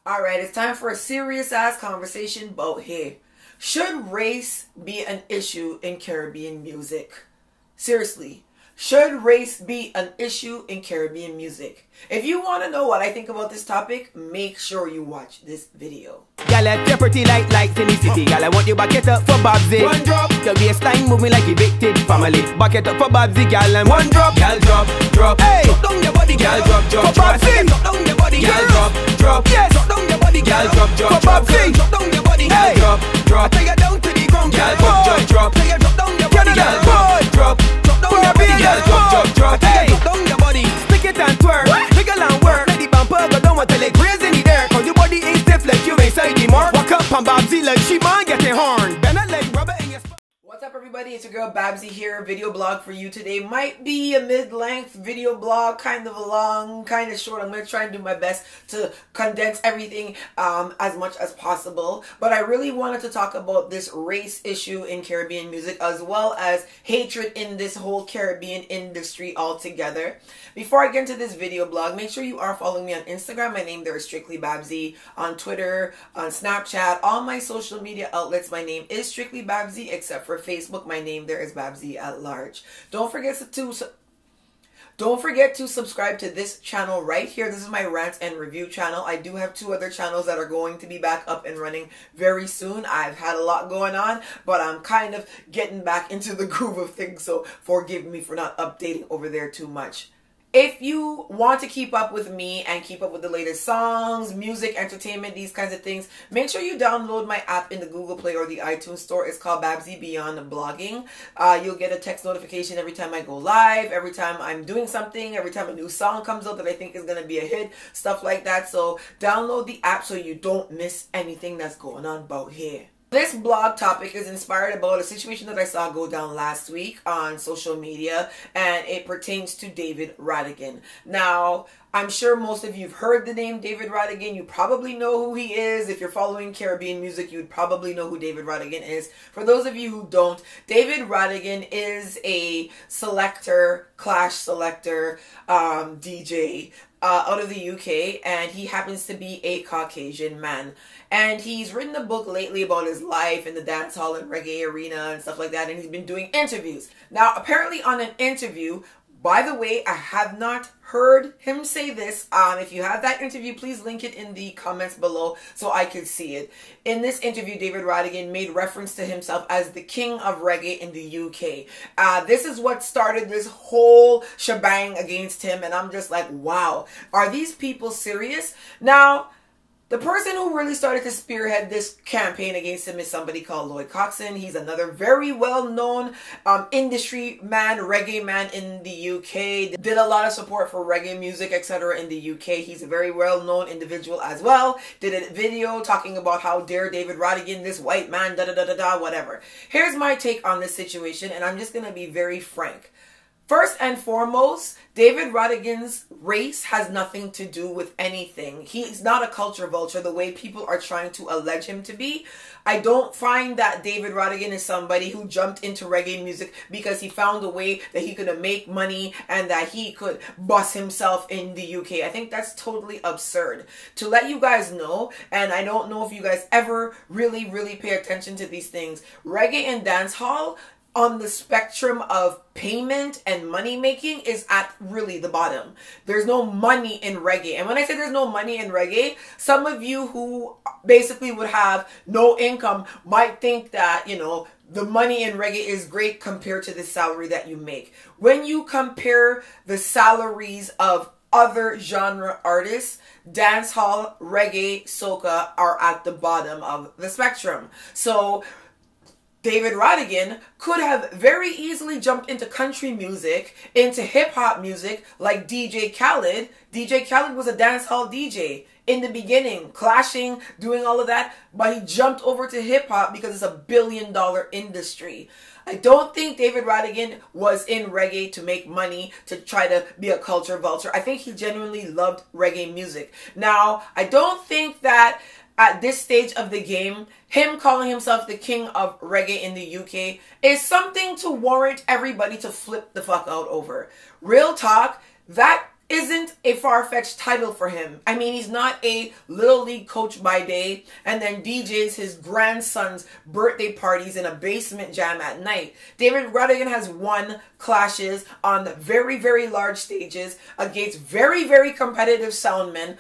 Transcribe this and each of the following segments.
Alright, it's time for a serious ass conversation about hey, should race be an issue in Caribbean music? Seriously, should race be an issue in Caribbean music? If you want to know what I think about this topic, make sure you watch this video. Girl, you're pretty like lights in the city. Girl, I want you back it up for Babbzy. One drop. Your waistline moving like evicted family. Back it up for Babbzy, girl, and one drop. Girl, drop. Hey, drop down your body, girl, drop. For Babbzy, drop down your body, girl, drop. Yes, drop down your body, girl, drop. For Babbzy, drop down your body, hey, drop. Take it down to the ground, girl, drop. Take it drop down your body, girl, drop. Drop down your body, girl, drop. Hey, drop down your body, stick it and twerk, wiggle and work. Let the bumper go down until it grazes in the air. 'Cause your body ain't stiff like you inside the mark. Walk up on Babbzy like she man getting horn. Bend like rubber in your spine. What's up, everybody? It's your girl Babbzy here. Video blog for you today. Might be a mid-length video blog, kind of a long, kind of short. I'm going to try and do my best to condense everything as much as possible. But I really wanted to talk about this race issue in Caribbean music, as well as hatred in this whole Caribbean industry altogether. Before I get into this video blog, make sure you are following me on Instagram. My name there is Strictly Babbzy. On Twitter, on Snapchat, all my social media outlets, my name is Strictly Babbzy, except for Facebook. My name there is Babbzy at large. Don't forget to subscribe to this channel right here. This is my rants and review channel. I do have 2 other channels that are going to be back up and running very soon. I've had a lot going on, but I'm kind of getting back into the groove of things, so forgive me for not updating over there too much. If you want to keep up with me and keep up with the latest songs, music, entertainment, these kinds of things, make sure you download my app in the Google Play or the iTunes Store. It's called Babbzy Beyond Blogging. You'll get a text notification every time I go live, every time I'm doing something, every time a new song comes out that I think is going to be a hit, stuff like that. So download the app so you don't miss anything that's going on about here. This blog topic is inspired about a situation that I saw go down last week on social media, and it pertains to David Rodigan. Now, I'm sure most of you have heard the name David Rodigan. You probably know who he is. If you're following Caribbean music, you'd probably know who David Rodigan is. For those of you who don't, David Rodigan is a selector, clash selector, DJ out of the UK, and he happens to be a Caucasian man. And he's written a book lately about his life in the dancehall and reggae arena and stuff like that, and he's been doing interviews. Now, apparently on an interview, by the way, I have not heard him say this. If you have that interview, please link it in the comments below so I can see it. In this interview, David Rodigan made reference to himself as the king of reggae in the UK. This is what started this whole shebang against him, and I'm just like, wow, are these people serious? Now, the person who really started to spearhead this campaign against him is somebody called Lloyd Coxon. He's another very well-known industry man, reggae man in the UK. Did a lot of support for reggae music, etc. in the UK. He's a very well-known individual as well. Did a video talking about how dare David Rodigan, this white man, da-da-da-da-da, whatever. Here's my take on this situation, and I'm just going to be very frank. First and foremost, David Rodigan's race has nothing to do with anything. He's not a culture vulture the way people are trying to allege him to be. I don't find that David Rodigan is somebody who jumped into reggae music because he found a way that he could make money and that he could bust himself in the UK. I think that's totally absurd. To let you guys know, and I don't know if you guys ever really pay attention to these things, reggae and dancehall on the spectrum of payment and money making is at really the bottom. There's no money in reggae. And when I say there's no money in reggae, some of you who basically would have no income might think that, you know, the money in reggae is great compared to the salary that you make. When you compare the salaries of other genre artists, dancehall, reggae, soca are at the bottom of the spectrum. So David Rodigan could have very easily jumped into country music, into hip-hop music like DJ Khaled. DJ Khaled was a dancehall DJ in the beginning, clashing, doing all of that, but he jumped over to hip-hop because it's a billion-dollar industry. I don't think David Rodigan was in reggae to make money, to try to be a culture vulture. I think he genuinely loved reggae music. Now, I don't think that at this stage of the game, him calling himself the king of reggae in the UK is something to warrant everybody to flip the fuck out over. Real talk, that isn't a far-fetched title for him. I mean, he's not a little league coach by day and then DJs his grandson's birthday parties in a basement jam at night. David Rodigan has won clashes on very, very large stages against very, very competitive soundmen.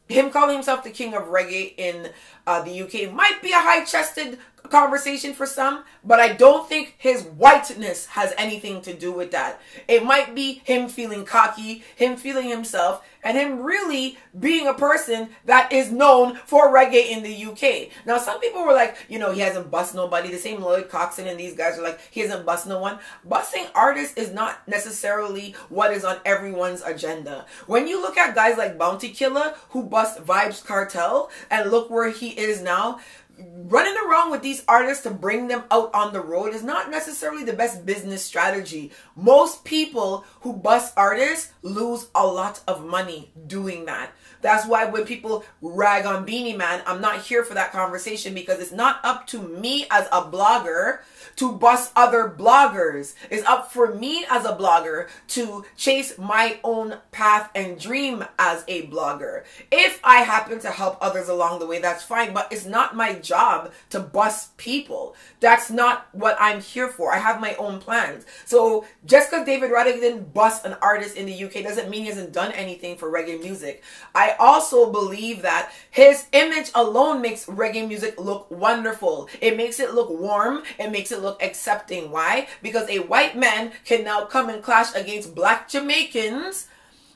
Him calling himself the king of reggae in the UK might be a high-chested conversation for some, but I don't think his whiteness has anything to do with that. It might be him feeling cocky, him feeling himself, and him really being a person that is known for reggae in the UK. Now, some people were like, you know, he hasn't bust nobody. The same Lloyd Coxon and these guys are like, he hasn't bust no one. Busting artists is not necessarily what is on everyone's agenda. When you look at guys like Bounty Killer, who bust Vibes Cartel, and look where he is now, running around with these artists to bring them out on the road is not necessarily the best business strategy. Most people who bust artists lose a lot of money doing that. That's why when people rag on Beanie Man, I'm not here for that conversation, because it's not up to me as a blogger to bust other bloggers. It's up for me as a blogger to chase my own path and dream as a blogger. If I happen to help others along the way, that's fine, but it's not my job to bust people. That's not what I'm here for. I have my own plans. So just because David Rodigan didn't bust an artist in the UK doesn't mean he hasn't done anything for reggae music. I also believe that his image alone makes reggae music look wonderful. It makes it look warm. It makes it look accepting. Why? Because a white man can now come and clash against black Jamaicans,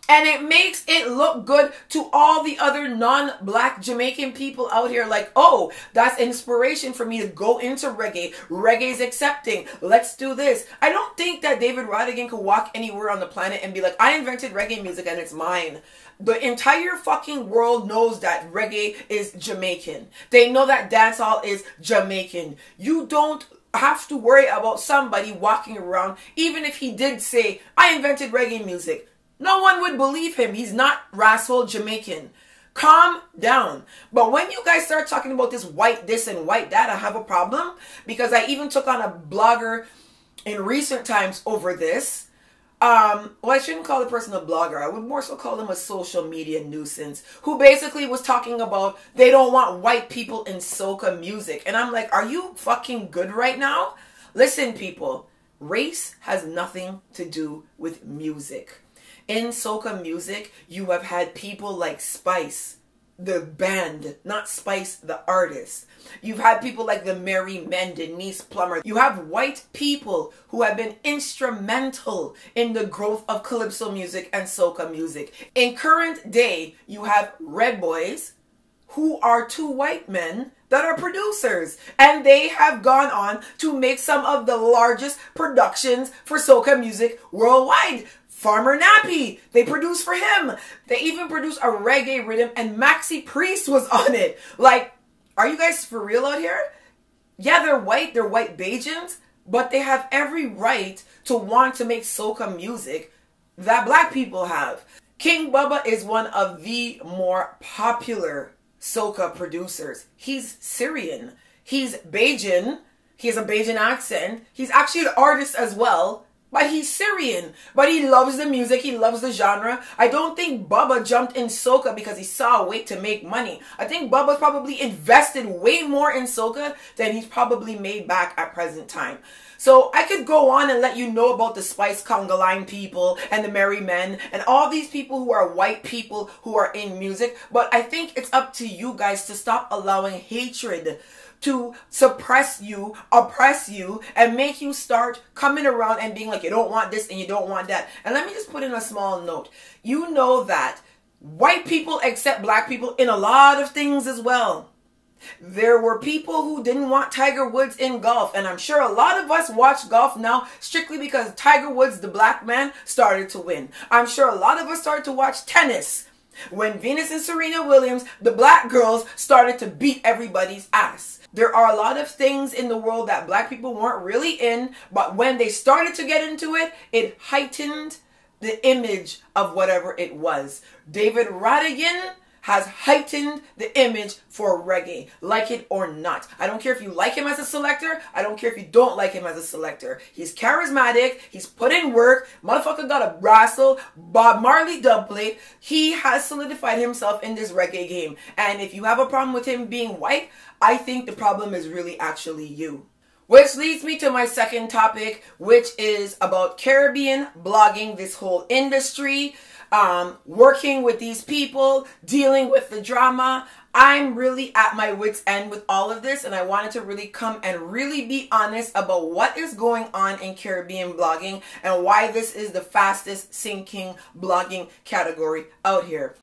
and it makes it look good to all the other non-black Jamaican people out here. Like, oh, that's inspiration for me to go into reggae. Reggae's accepting. Let's do this. I don't think that David Rodigan could walk anywhere on the planet and be like, I invented reggae music and it's mine. The entire fucking world knows that reggae is Jamaican. They know that dancehall is Jamaican. You don't have to worry about somebody walking around, even if he did say, I invented reggae music. No one would believe him. He's not rassle Jamaican. Calm down. But when you guys start talking about this white this and white that, I have a problem, because I even took on a blogger in recent times over this. Well, I shouldn't call the person a blogger. I would more so call them a social media nuisance, who basically was talking about they don't want white people in soca music. And I'm like, are you fucking good right now? Listen, people, race has nothing to do with music. In soca music, you have had people like Spice, the band, not Spice, the artist. You've had people like the Merry Men, Denise Plummer. You have white people who have been instrumental in the growth of Calypso music and soca music. In current day, you have red boys who are two white men that are producers, and they have gone on to make some of the largest productions for soca music worldwide. Farmer Nappy, they produced for him. They even produced a reggae rhythm, and Maxi Priest was on it. Like, are you guys for real out here? Yeah, they're white Bajans, but they have every right to want to make soca music that black people have. King Bubba is one of the more popular soca producers. He's Syrian. He's Bajan. He has a Bajan accent. He's actually an artist as well. But he's Syrian. But he loves the music. He loves the genre. I don't think Bubba jumped in soca because he saw a way to make money. I think Bubba's probably invested way more in soca than he's probably made back at present time. So I could go on and let you know about the Spice Conga Line people and the Merry Men and all these people who are white people who are in music. But I think it's up to you guys to stop allowing hatred to suppress you, oppress you, and make you start coming around and being like, you don't want this and you don't want that. And let me just put in a small note. You know that white people accept black people in a lot of things as well. There were people who didn't want Tiger Woods in golf, and I'm sure a lot of us watch golf now strictly because Tiger Woods, the black man, started to win. I'm sure a lot of us started to watch tennis when Venus and Serena Williams, the black girls, started to beat everybody's ass. There are a lot of things in the world that black people weren't really in, but when they started to get into it, it heightened the image of whatever it was. David Rodigan has heightened the image for reggae, like it or not. I don't care if you like him as a selector. I don't care if you don't like him as a selector. He's charismatic. He's put in work. Motherfucker got a wrestle. Bob Marley dubplate. He has solidified himself in this reggae game. And if you have a problem with him being white, I think the problem is really actually you. Which leads me to my second topic, which is about Caribbean blogging, this whole industry, working with these people, dealing with the drama. I'm really at my wit's end with all of this, and I wanted to really come and really be honest about what is going on in Caribbean blogging and why this is the fastest sinking blogging category out here.